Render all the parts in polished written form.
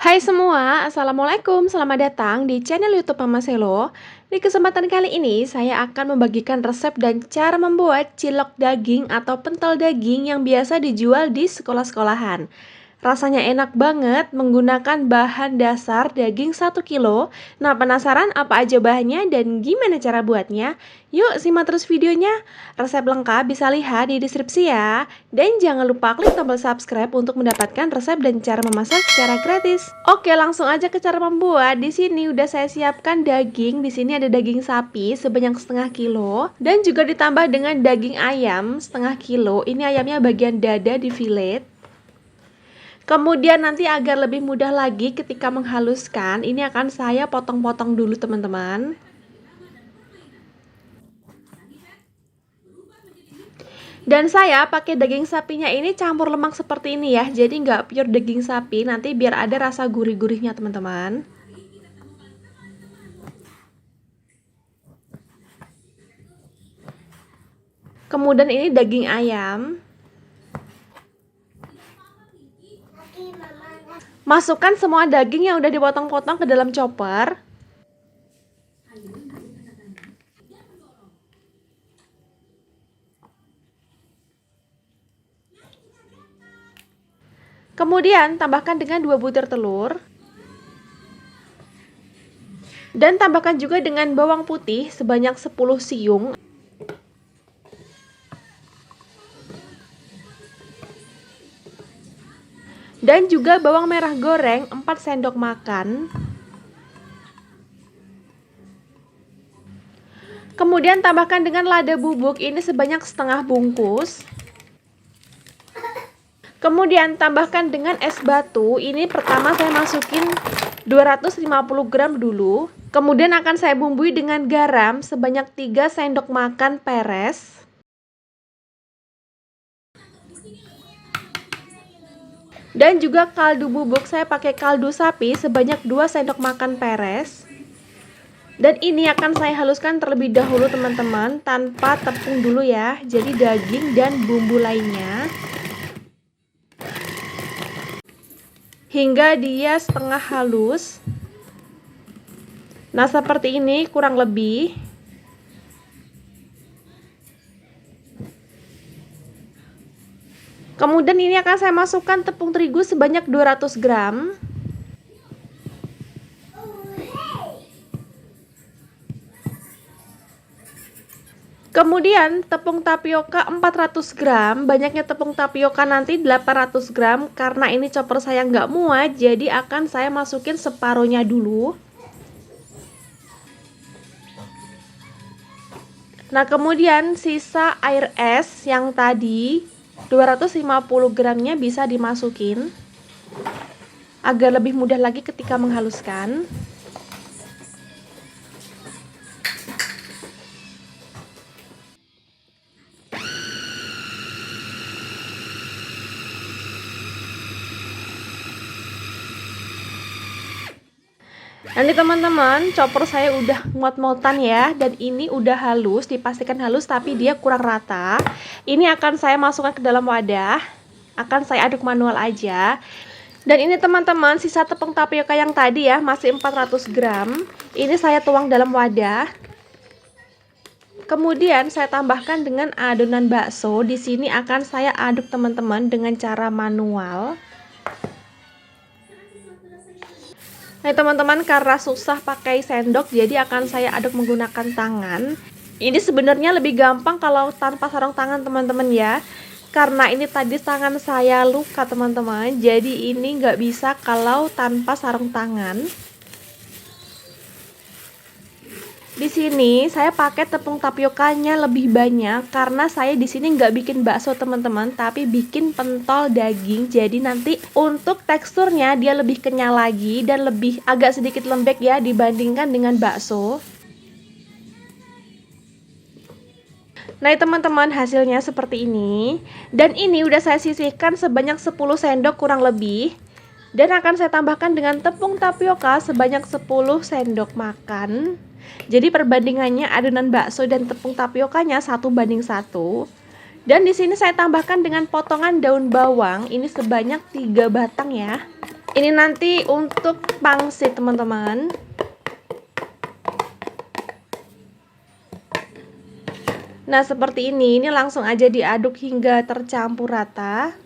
Hai semua, Assalamualaikum, selamat datang di channel YouTube Mama Selo. Di kesempatan kali ini, saya akan membagikan resep dan cara membuat cilok daging atau pentol daging yang biasa dijual di sekolah-sekolahan. Rasanya enak banget menggunakan bahan dasar daging 1 kilo. Nah, penasaran apa aja bahannya dan gimana cara buatnya? Yuk simak terus videonya. Resep lengkap bisa lihat di deskripsi ya. Dan jangan lupa klik tombol subscribe untuk mendapatkan resep dan cara memasak secara gratis. Oke, langsung aja ke cara membuat. Di sini udah saya siapkan daging. Di sini ada daging sapi sebanyak setengah kilo dan juga ditambah dengan daging ayam setengah kilo. Ini ayamnya bagian dada di fillet. Kemudian nanti agar lebih mudah lagi ketika menghaluskan, ini akan saya potong-potong dulu teman-teman. Dan saya pakai daging sapinya ini campur lemak seperti ini ya, jadi nggak pure daging sapi, nanti biar ada rasa gurih-gurihnya teman-teman. Kemudian ini daging ayam. Masukkan semua daging yang udah dipotong-potong ke dalam chopper. Kemudian tambahkan dengan 2 butir telur. Dan tambahkan juga dengan bawang putih sebanyak 10 siung. Dan juga bawang merah goreng 4 sendok makan. Kemudian tambahkan dengan lada bubuk ini sebanyak setengah bungkus. Kemudian tambahkan dengan es batu. Ini pertama saya masukin 250 gram dulu. Kemudian akan saya bumbui dengan garam sebanyak 3 sendok makan peres. Dan juga kaldu bubuk, saya pakai kaldu sapi sebanyak 2 sendok makan peres. Dan ini akan saya haluskan terlebih dahulu teman-teman, tanpa tepung dulu ya. Jadi daging dan bumbu lainnya hingga dia setengah halus. Nah, seperti ini kurang lebih. Kemudian ini akan saya masukkan tepung terigu sebanyak 200 gram. Kemudian tepung tapioka 400 gram. Banyaknya tepung tapioka nanti 800 gram. Karena ini chopper saya nggak muat, jadi akan saya masukin separuhnya dulu. Nah, kemudian sisa air es yang tadi 250 gramnya bisa dimasukin agar lebih mudah lagi ketika menghaluskan. Nanti teman-teman, chopper saya udah muat-muatan ya, dan ini udah halus, dipastikan halus tapi dia kurang rata. Ini akan saya masukkan ke dalam wadah, akan saya aduk manual aja. Dan ini teman-teman, sisa tepung tapioka yang tadi ya, masih 400 gram. Ini saya tuang dalam wadah. Kemudian saya tambahkan dengan adonan bakso. Di sini akan saya aduk teman-teman dengan cara manual. Nah teman-teman, karena susah pakai sendok, jadi akan saya aduk menggunakan tangan. Ini sebenarnya lebih gampang kalau tanpa sarung tangan teman-teman ya. Karena ini tadi tangan saya luka teman-teman, jadi ini nggak bisa kalau tanpa sarung tangan. Di sini saya pakai tepung tapiokanya lebih banyak karena saya di sini nggak bikin bakso teman-teman, tapi bikin pentol daging. Jadi nanti untuk teksturnya dia lebih kenyal lagi dan lebih agak sedikit lembek ya dibandingkan dengan bakso. Nah teman-teman, hasilnya seperti ini. Dan ini udah saya sisihkan sebanyak 10 sendok kurang lebih. Dan akan saya tambahkan dengan tepung tapioka sebanyak 10 sendok makan. Jadi perbandingannya adonan bakso dan tepung tapiokanya 1:1. Dan di sini saya tambahkan dengan potongan daun bawang, ini sebanyak 3 batang ya. Ini nanti untuk pangsit, teman-teman. Nah, seperti ini langsung aja diaduk hingga tercampur rata.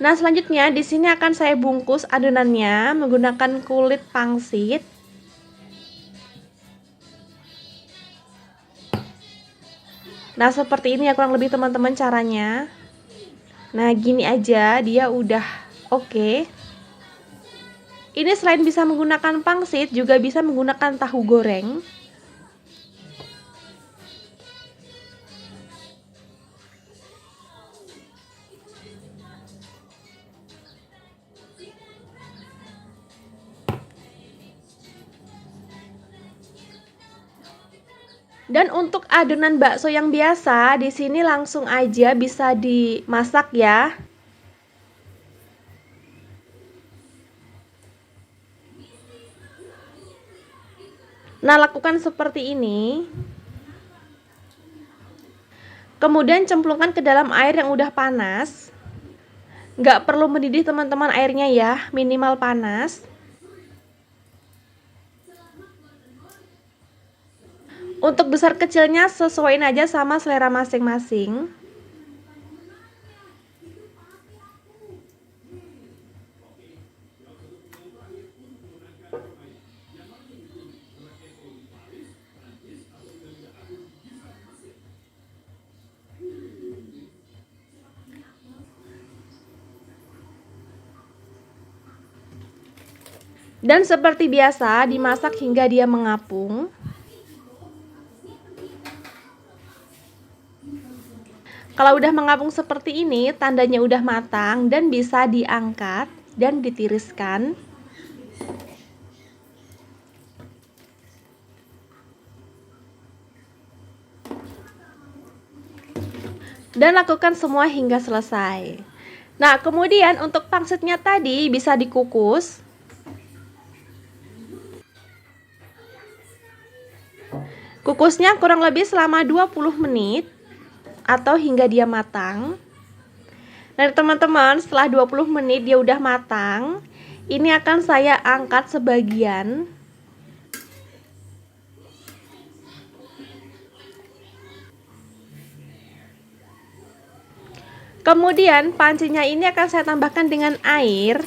Nah, selanjutnya di sini akan saya bungkus adonannya menggunakan kulit pangsit. Nah, seperti ini ya kurang lebih teman-teman caranya. Nah, gini aja dia udah oke. Ini selain bisa menggunakan pangsit, juga bisa menggunakan tahu goreng. Dan untuk adonan bakso yang biasa, di sini langsung aja bisa dimasak ya. Nah, lakukan seperti ini. Kemudian cemplungkan ke dalam air yang udah panas. Nggak perlu mendidih teman-teman airnya ya, minimal panas. Untuk besar kecilnya sesuaiin aja sama selera masing-masing. Dan seperti biasa, dimasak hingga dia mengapung. Kalau udah mengapung seperti ini, tandanya udah matang dan bisa diangkat dan ditiriskan. Dan lakukan semua hingga selesai. Nah, kemudian untuk pangsitnya tadi bisa dikukus. Kukusnya kurang lebih selama 20 menit atau hingga dia matang. Nah, teman-teman, setelah 20 menit dia udah matang, ini akan saya angkat sebagian. Kemudian pancinya ini akan saya tambahkan dengan air.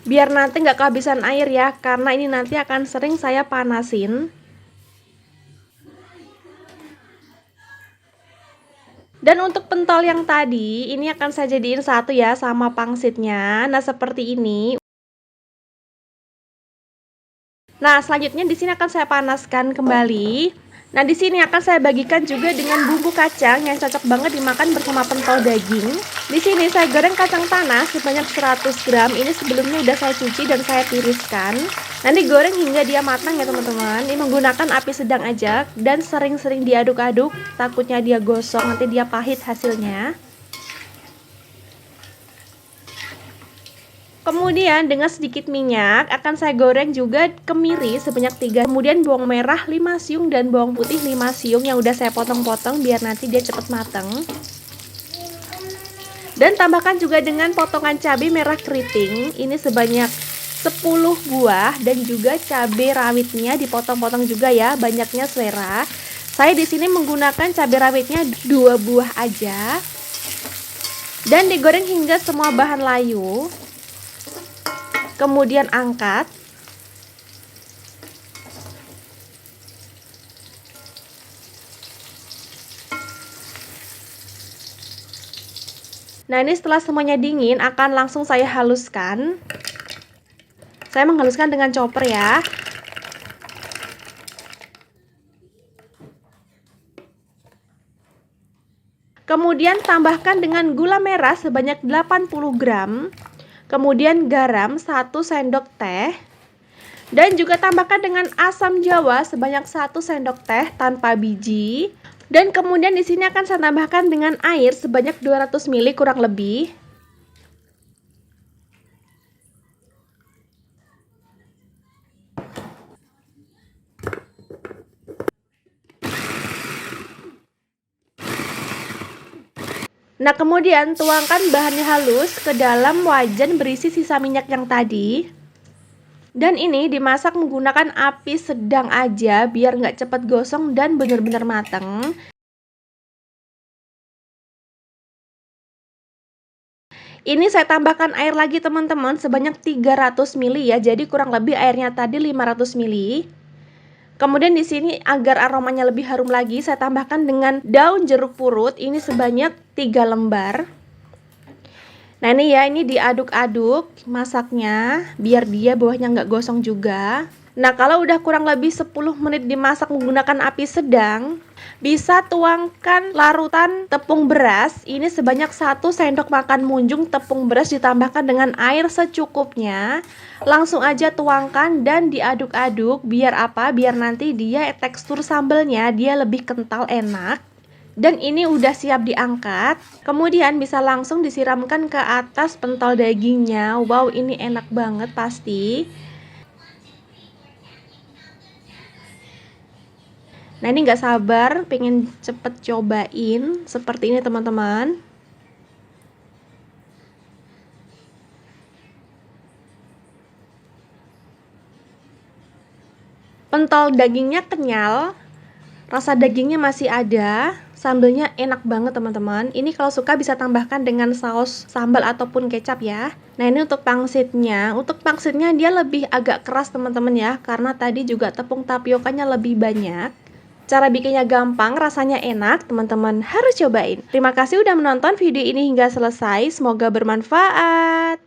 Biar nanti nggak kehabisan air ya, karena ini nanti akan sering saya panasin. Dan untuk pentol yang tadi, ini akan saya jadiin satu ya sama pangsitnya. Nah, seperti ini. Nah, selanjutnya di sini akan saya panaskan kembali. Nah, di sini akan saya bagikan juga dengan bumbu kacang yang cocok banget dimakan bersama pentol daging. Di sini saya goreng kacang tanah sebanyak 100 gram. Ini sebelumnya udah saya cuci dan saya tiriskan. Nanti goreng hingga dia matang ya teman-teman. Ini menggunakan api sedang aja dan sering-sering diaduk-aduk. Takutnya dia gosong, nanti dia pahit hasilnya. Kemudian dengan sedikit minyak akan saya goreng juga kemiri sebanyak 3. Kemudian bawang merah 5 siung dan bawang putih 5 siung yang udah saya potong-potong biar nanti dia cepat matang. Dan tambahkan juga dengan potongan cabai merah keriting. Ini sebanyak 10 buah dan juga cabai rawitnya dipotong-potong juga ya, banyaknya selera. Saya di sini menggunakan cabai rawitnya 2 buah aja. Dan digoreng hingga semua bahan layu. Kemudian angkat. Nah, ini setelah semuanya dingin akan langsung saya haluskan. Saya menghaluskan dengan chopper ya. Kemudian tambahkan dengan gula merah sebanyak 80 gram. Kemudian garam 1 sendok teh. Dan juga tambahkan dengan asam jawa sebanyak 1 sendok teh tanpa biji. Dan kemudian di sini akan saya tambahkan dengan air sebanyak 200 ml kurang lebih. Nah, kemudian tuangkan bahannya halus ke dalam wajan berisi sisa minyak yang tadi. Dan ini dimasak menggunakan api sedang aja biar nggak cepat gosong dan benar-benar mateng. Ini saya tambahkan air lagi teman-teman sebanyak 300 ml ya. Jadi kurang lebih airnya tadi 500 ml. Kemudian di sini agar aromanya lebih harum lagi, saya tambahkan dengan daun jeruk purut ini sebanyak 3 lembar. Nah ini ya, ini diaduk-aduk masaknya biar dia bawahnya nggak gosong juga. Nah kalau udah kurang lebih 10 menit dimasak menggunakan api sedang, bisa tuangkan larutan tepung beras. Ini sebanyak 1 sendok makan munjung tepung beras ditambahkan dengan air secukupnya. Langsung aja tuangkan dan diaduk-aduk biar apa? Biar nanti dia tekstur sambelnya dia lebih kental enak. Dan ini udah siap diangkat. Kemudian bisa langsung disiramkan ke atas pentol dagingnya. Wow, ini enak banget pasti. Nah ini nggak sabar pengen cepet cobain seperti ini teman-teman. Pentol dagingnya kenyal, rasa dagingnya masih ada, sambelnya enak banget teman-teman. Ini kalau suka bisa tambahkan dengan saus sambal ataupun kecap ya. Nah ini untuk pangsitnya, dia lebih agak keras teman-teman ya, karena tadi juga tepung tapiokanya lebih banyak. Cara bikinnya gampang, rasanya enak, teman-teman harus cobain. Terima kasih udah menonton video ini hingga selesai, semoga bermanfaat.